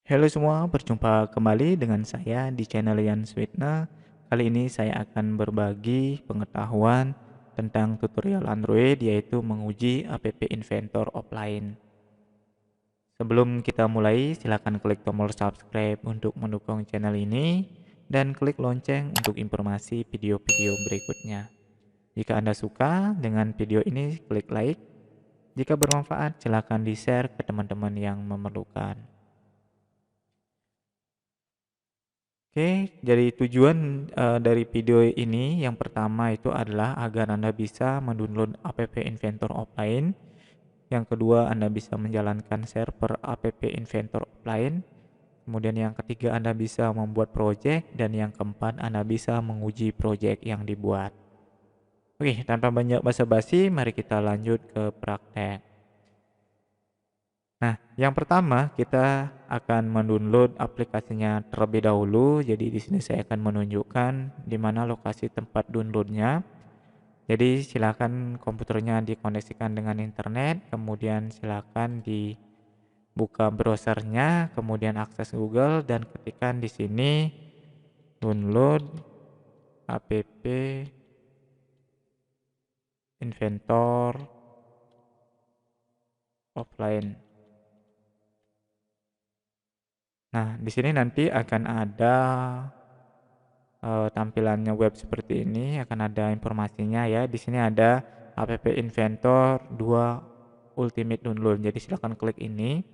Halo semua, berjumpa kembali dengan saya di channel Yan Sweetna. Kali ini saya akan berbagi pengetahuan tentang tutorial Android, yaitu menguji app Inventor offline. Sebelum kita mulai, silakan klik tombol subscribe untuk mendukung channel ini dan klik lonceng untuk informasi video-video berikutnya. Jika Anda suka dengan video ini, klik like. Jika bermanfaat, silakan di-share ke teman-teman yang memerlukan. Oke, jadi tujuan dari video ini yang pertama itu adalah agar Anda bisa mendownload app Inventor offline. Yang kedua, Anda bisa menjalankan server app Inventor offline. Kemudian yang ketiga, Anda bisa membuat project, dan yang keempat, Anda bisa menguji project yang dibuat. Oke, tanpa banyak basa-basi, mari kita lanjut ke praktek. Nah, yang pertama kita akan mendownload aplikasinya terlebih dahulu. Jadi di sini saya akan menunjukkan di mana lokasi tempat downloadnya. Jadi silakan komputernya dikoneksikan dengan internet, kemudian silakan dibuka browsernya, kemudian akses Google dan ketikkan di sini download app Inventor offline. Nah, di sini nanti akan ada tampilannya web seperti ini, akan ada informasinya ya. Di sini ada app Inventor 2 Ultimate Download. Jadi silakan klik ini.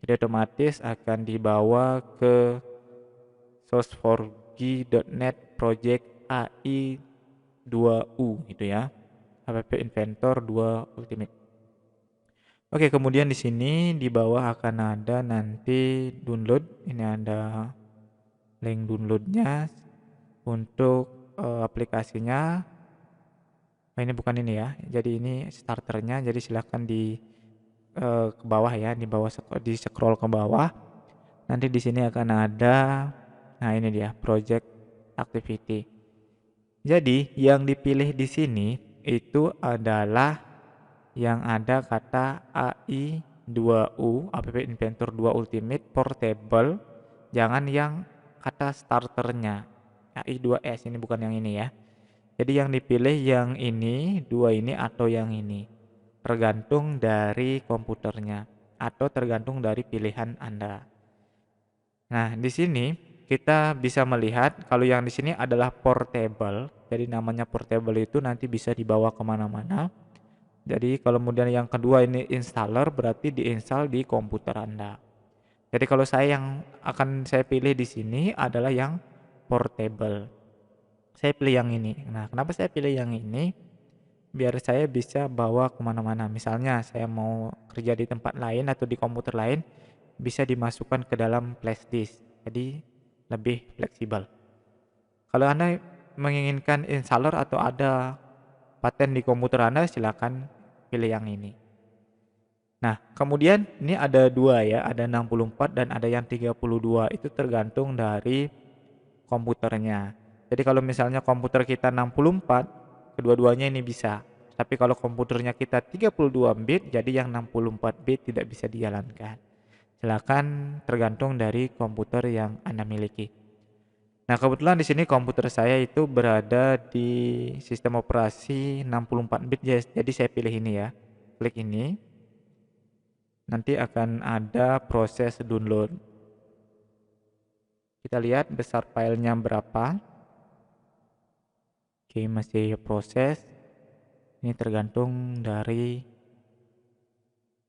Jadi otomatis akan dibawa ke source4g.net project AI 2U gitu ya. App Inventor 2 Ultimate. Oke, kemudian di sini di bawah akan ada nanti download. Ini ada link downloadnya untuk aplikasinya. Nah, ini bukan ini ya. Jadi ini starternya. Jadi silahkan ke bawah ya, di bawah di scroll ke bawah. Nanti di sini akan ada, nah ini dia project activity. Jadi yang dipilih di sini itu adalah yang ada kata AI2U, App Inventor 2 Ultimate Portable. Jangan yang kata starternya, AI2S, ini bukan yang ini ya. Jadi yang dipilih yang ini, dua ini atau yang ini. Tergantung dari komputernya atau tergantung dari pilihan Anda. Nah, di sini kita bisa melihat kalau yang di sini adalah portable. Jadi namanya portable itu nanti bisa dibawa kemana-mana. Jadi kalau kemudian yang kedua ini installer, berarti diinstal di komputer Anda. Jadi kalau saya yang akan saya pilih di sini adalah yang portable. Saya pilih yang ini. Nah, kenapa saya pilih yang ini? Biar saya bisa bawa kemana-mana. Misalnya saya mau kerja di tempat lain atau di komputer lain, bisa dimasukkan ke dalam flash disk. Jadi lebih fleksibel. Kalau Anda menginginkan installer atau ada paten di komputer Anda, silakan pilih yang ini. Nah, kemudian ini ada dua ya, ada 64 dan ada yang 32. Itu tergantung dari komputernya. Jadi kalau misalnya komputer kita 64, kedua-duanya ini bisa. Tapi kalau komputernya kita 32 bit, jadi yang 64 bit tidak bisa dijalankan. Silakan tergantung dari komputer yang Anda miliki. Nah, kebetulan di sini komputer saya itu berada di sistem operasi 64 bit, jadi saya pilih ini ya. Klik ini. Nanti akan ada proses download. Kita lihat besar filenya berapa. Oke, masih proses. Ini tergantung dari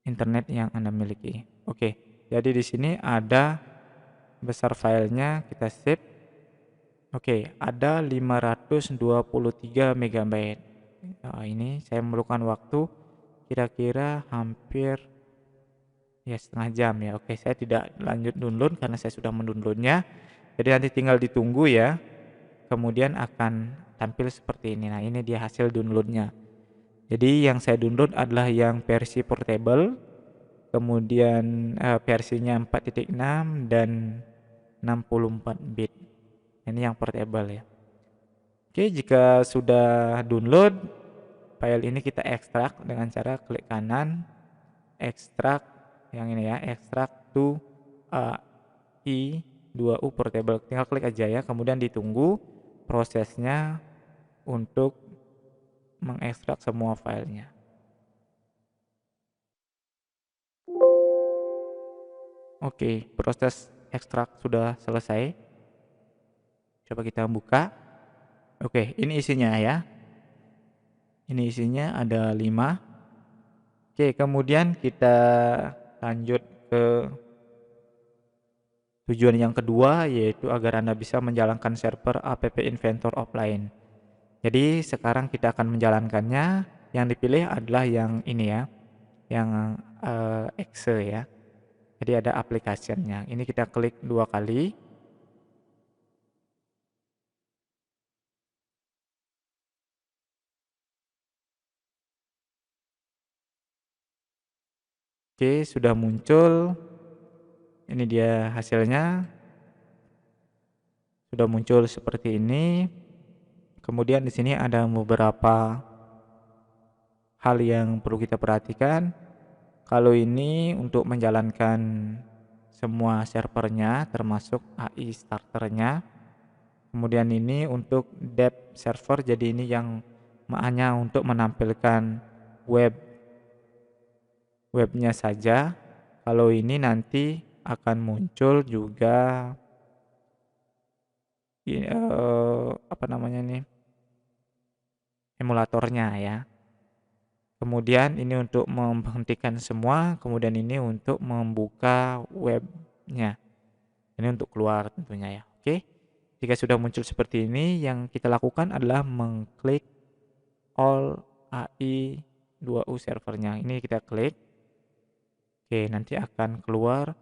internet yang Anda miliki. Oke, jadi di sini ada besar filenya, kita save. Oke, ada 523 MB. Nah, ini saya memerlukan waktu kira-kira hampir ya setengah jam ya. Oke, saya tidak lanjut download karena saya sudah mendownloadnya. Jadi nanti tinggal ditunggu ya. Kemudian akan tampil seperti ini. Nah, ini dia hasil downloadnya. Jadi yang saya download adalah yang versi portable, kemudian versinya 4.6 dan 64 bit. Ini yang portable ya. Oke, jika sudah download, file ini kita ekstrak dengan cara klik kanan, ekstrak yang ini ya, ekstrak to AI 2U portable. Tinggal klik aja ya, kemudian ditunggu prosesnya untuk mengekstrak semua filenya. Oke, proses ekstrak sudah selesai. Coba kita buka. Oke, ini isinya ya. Ini isinya ada 5. Oke, kemudian kita lanjut ke tujuan yang kedua, yaitu agar Anda bisa menjalankan server app Inventor offline. Jadi sekarang kita akan menjalankannya. Yang dipilih adalah yang ini ya, yang exe ya. Jadi ada application-nya. Ini kita klik 2 kali. Oke, sudah muncul. Ini dia hasilnya. Sudah muncul seperti ini. Kemudian di sini ada beberapa hal yang perlu kita perhatikan. Kalau ini untuk menjalankan semua servernya termasuk AI starternya. Kemudian ini untuk dev server, jadi ini yang hanya untuk menampilkan webnya saja. Kalau ini nanti akan muncul juga apa namanya nih, emulatornya ya. Kemudian ini untuk menghentikan semua, kemudian ini untuk membuka webnya. Ini untuk keluar tentunya ya. Oke. Jika sudah muncul seperti ini, yang kita lakukan adalah mengklik all AI 2U servernya. Ini kita klik. Oke, nanti akan keluar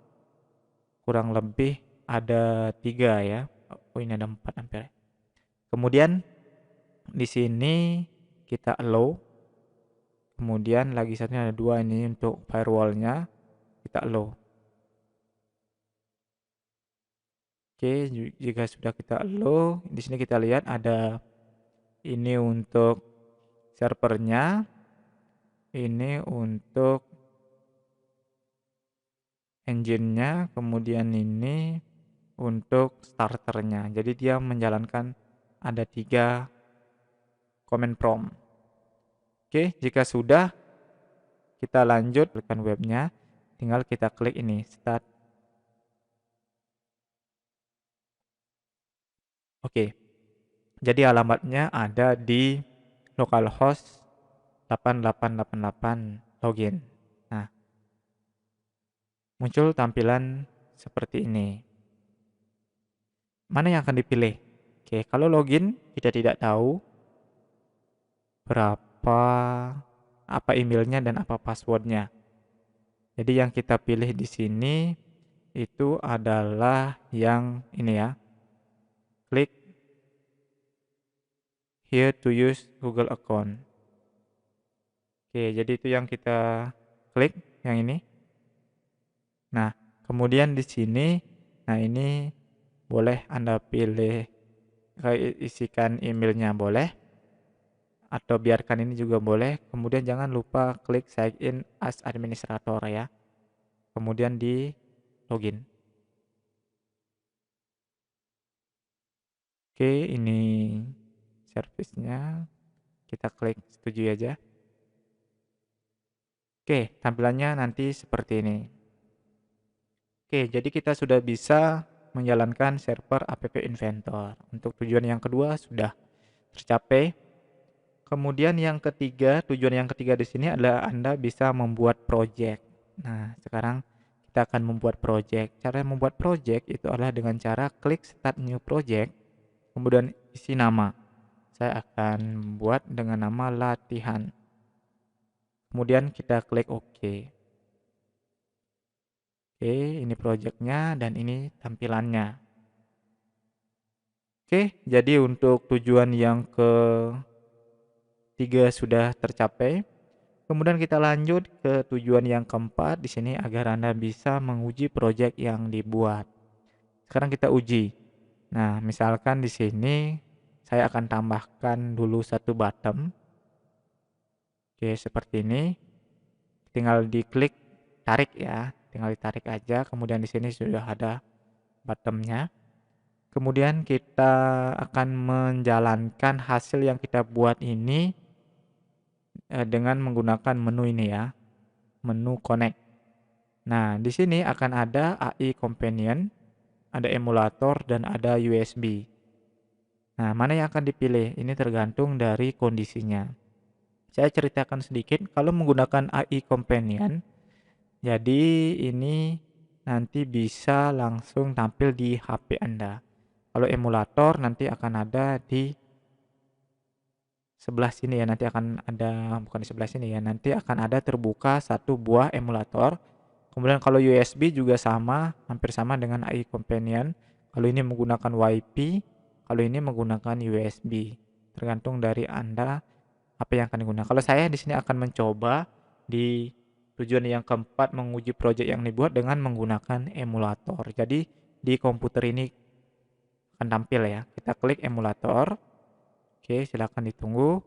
kurang lebih ada 3 ya. Oh, ini ada 4 hampir. Kemudian di sini kita allow. Kemudian lagi satunya ada 2 ini untuk firewallnya, kita allow. Oke, jika sudah kita allow, di sini kita lihat ada ini untuk servernya, ini untuk engine-nya, kemudian ini untuk starternya. Jadi dia menjalankan ada 3 command prompt. Oke, jika sudah kita lanjut tekan webnya, tinggal kita klik ini start. Oke. Jadi alamatnya ada di localhost 8888 login. Nah, muncul tampilan seperti ini. Mana yang akan dipilih? Oke, kalau login kita tidak tahu berapa apa emailnya dan apa passwordnya. Jadi yang kita pilih di sini itu adalah yang ini ya. Klik here to use Google account. Oke, jadi itu yang kita klik yang ini. Nah, kemudian di sini, nah ini boleh Anda pilih isikan emailnya boleh, atau biarkan ini juga boleh. Kemudian jangan lupa klik sign in as administrator ya. Kemudian di login. Oke, ini servisnya. Kita klik setuju aja. Oke, tampilannya nanti seperti ini. Oke, jadi kita sudah bisa menjalankan server app Inventor. Untuk tujuan yang kedua sudah tercapai. Kemudian yang ketiga, tujuan yang ketiga di sini adalah Anda bisa membuat project. Nah, sekarang kita akan membuat project. Cara membuat project itu adalah dengan cara klik start new project, kemudian isi nama. Saya akan membuat dengan nama latihan. Kemudian kita klik OK. Oke, ini projectnya dan ini tampilannya. Oke, jadi untuk tujuan yang ketiga sudah tercapai. Kemudian kita lanjut ke tujuan yang keempat di sini agar Anda bisa menguji project yang dibuat. Sekarang kita uji. Nah, misalkan di sini saya akan tambahkan dulu satu button. Oke, seperti ini. Tinggal diklik tarik ya, tinggal ditarik aja. Kemudian di sini sudah ada bottomnya. Kemudian kita akan menjalankan hasil yang kita buat ini dengan menggunakan menu ini ya, menu connect. Nah, di sini akan ada AI companion, ada emulator, dan ada USB. Nah, mana yang akan dipilih? Ini tergantung dari kondisinya. Saya ceritakan sedikit, kalau menggunakan AI companion, jadi ini nanti bisa langsung tampil di HP Anda. Kalau emulator nanti akan ada di sebelah sini ya, nanti akan ada, bukan di sebelah sini ya, nanti akan ada terbuka satu buah emulator. Kemudian kalau USB juga sama, hampir sama dengan AI companion. Kalau ini menggunakan WiFi, kalau ini menggunakan USB. Tergantung dari Anda apa yang akan digunakan. Kalau saya di sini akan mencoba di tujuan yang keempat menguji project yang dibuat dengan menggunakan emulator. Jadi di komputer ini akan tampil ya. Kita klik emulator. Oke, silakan ditunggu.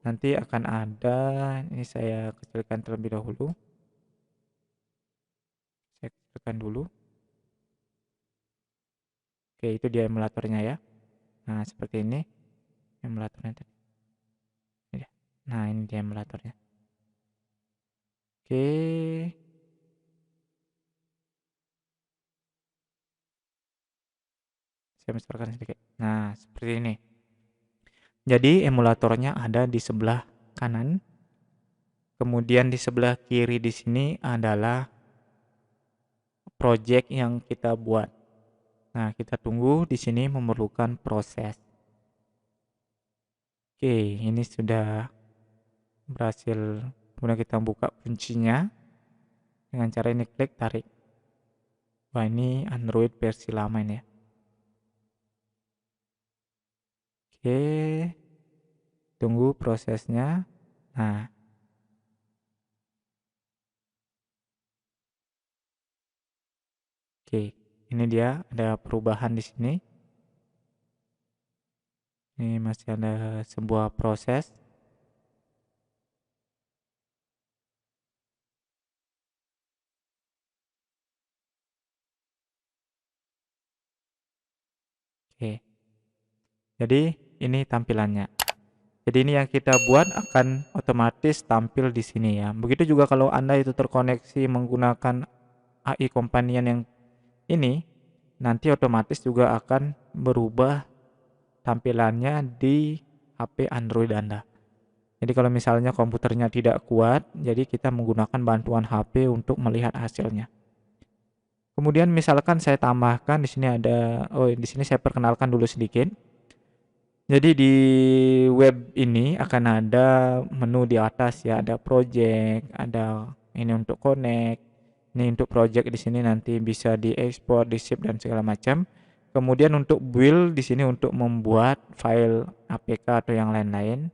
Nanti akan ada, ini saya kecilkan terlebih dahulu. Saya kecilkan dulu. Oke, itu dia emulatornya ya. Nah, seperti ini emulatornya tadi. Nah, ini dia emulatornya. Oke. Saya besarkan sedikit. Nah, seperti ini. Jadi emulatornya ada di sebelah kanan. Kemudian di sebelah kiri di sini adalah project yang kita buat. Nah, kita tunggu di sini memerlukan proses. Oke, ini sudah berhasil. Kemudian kita buka kuncinya dengan cara ini klik tarik. Wah, ini Android versi lama ini ya. Oke, tunggu prosesnya. Nah, oke, ini dia ada perubahan di sini. Ini masih ada sebuah proses. Oke. Jadi ini tampilannya. Jadi ini yang kita buat akan otomatis tampil di sini ya. Begitu juga kalau Anda itu terkoneksi menggunakan AI companion yang ini, nanti otomatis juga akan berubah tampilannya di HP Android Anda. Jadi kalau misalnya komputernya tidak kuat, jadi kita menggunakan bantuan HP untuk melihat hasilnya. Kemudian misalkan saya tambahkan di sini ada, di sini saya perkenalkan dulu sedikit. Jadi di web ini akan ada menu di atas ya, ada project, ada ini untuk connect, ini untuk project di sini nanti bisa diekspor, di-save dan segala macam. Kemudian untuk build di sini untuk membuat file APK atau yang lain-lain.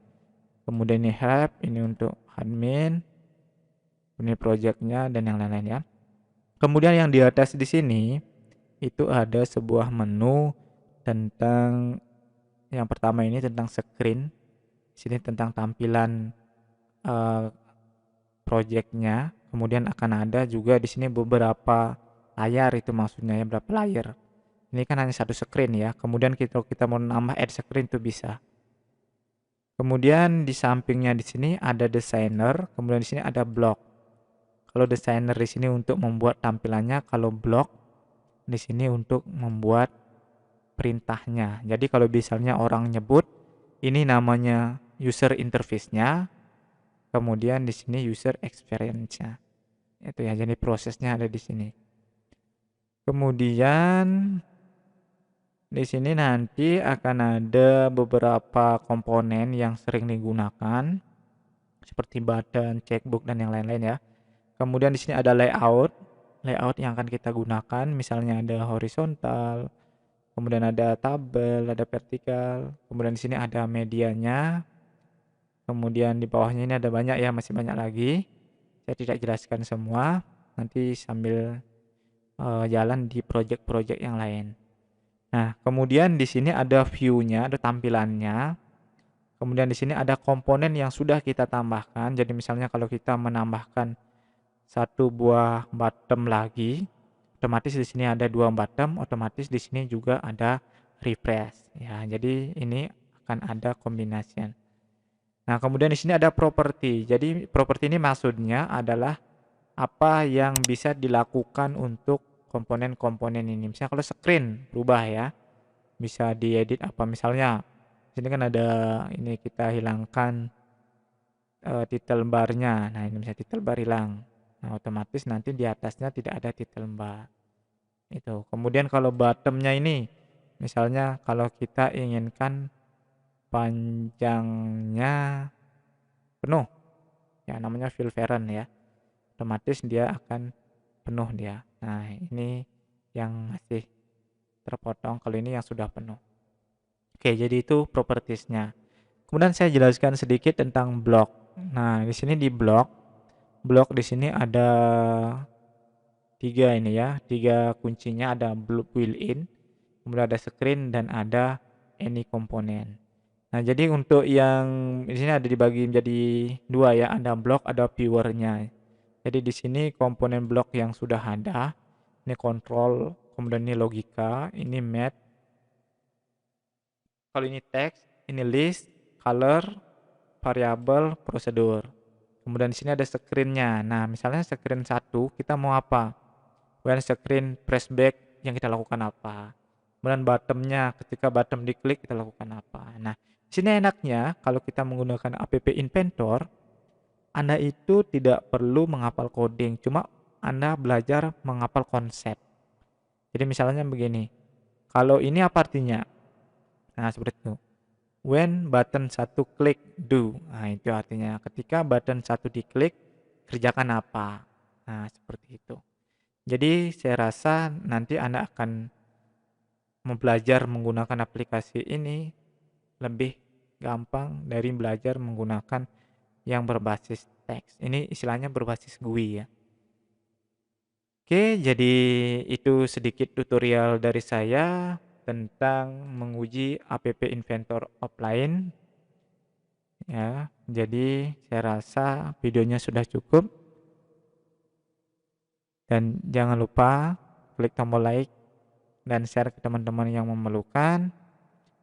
Kemudian ini help, ini untuk admin, ini projectnya dan yang lain-lain ya. Kemudian yang di atas di sini itu ada sebuah menu tentang yang pertama ini tentang screen. Sini tentang tampilan projectnya. Kemudian akan ada juga di sini beberapa layar, itu maksudnya ya, berapa layar. Ini kan hanya satu screen ya. Kemudian kita mau nambah add screen itu bisa. Kemudian di sampingnya di sini ada designer, kemudian di sini ada block. Kalau designer di sini untuk membuat tampilannya, kalau block di sini untuk membuat perintahnya. Jadi kalau misalnya orang nyebut ini namanya user interface-nya, kemudian di sini user experience-nya. Itu ya, jadi prosesnya ada di sini. Kemudian di sini nanti akan ada beberapa komponen yang sering digunakan seperti button, checkbook dan yang lain-lain ya. Kemudian di sini ada layout yang akan kita gunakan, misalnya ada horizontal, kemudian ada tabel, ada vertikal, kemudian di sini ada medianya, kemudian di bawahnya ini ada banyak ya, masih banyak lagi. Saya tidak jelaskan semua, nanti sambil jalan di project-project yang lain. Nah, kemudian di sini ada view-nya, ada tampilannya. Kemudian di sini ada komponen yang sudah kita tambahkan. Jadi misalnya kalau kita menambahkan satu buah bottom lagi, otomatis di sini ada 2 bottom, otomatis di sini juga ada refresh ya. Jadi ini akan ada kombinasi. Nah, kemudian di sini ada properti. Jadi properti ini maksudnya adalah apa yang bisa dilakukan untuk komponen-komponen ini. Misalnya kalau screen berubah ya, bisa diedit apa misalnya. Sini kan ada ini kita hilangkan title barnya. Nah, ini misalnya title bar hilang. Nah, otomatis nanti di atasnya tidak ada title bar. Itu. Kemudian kalau bottomnya ini, misalnya kalau kita inginkan panjangnya penuh, ya namanya fill parent ya, otomatis dia akan penuh dia. Nah, ini yang masih terpotong, kalau ini yang sudah penuh. Oke, jadi itu propertiesnya. Kemudian saya jelaskan sedikit tentang block. Nah, di sini di blok di sini ada 3 ini ya, 3 kuncinya, ada built-in, kemudian ada screen dan ada any komponen. Nah, jadi untuk yang di sini ada dibagi menjadi 2 ya, ada block, ada viewernya. Jadi di sini komponen blok yang sudah ada, ini control, kemudian ini logika, ini math, kalau ini text, ini list, color, variable, prosedur. Kemudian di sini ada screen-nya. Nah, misalnya screen 1 kita mau apa? When screen press back yang kita lakukan apa? Kemudian bottom-nya ketika bottom diklik kita lakukan apa? Nah, di sini enaknya kalau kita menggunakan app inventor, Anda itu tidak perlu menghafal coding, cuma Anda belajar menghafal konsep. Jadi misalnya begini, kalau ini apa artinya? Nah, seperti itu. When button 1 klik do. Nah, itu artinya ketika button 1 diklik kerjakan apa. Nah, seperti itu. Jadi saya rasa nanti Anda akan belajar menggunakan aplikasi ini lebih gampang dari belajar menggunakan yang berbasis teks. Ini istilahnya berbasis GUI ya. Oke, jadi itu sedikit tutorial dari saya tentang menguji app inventor offline ya. Jadi saya rasa videonya sudah cukup, dan jangan lupa klik tombol like dan share ke teman-teman yang memerlukan.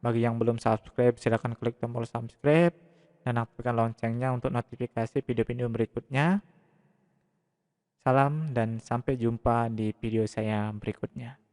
Bagi yang belum subscribe, silakan klik tombol subscribe dan aktifkan loncengnya untuk notifikasi video-video berikutnya. Salam dan sampai jumpa di video saya berikutnya.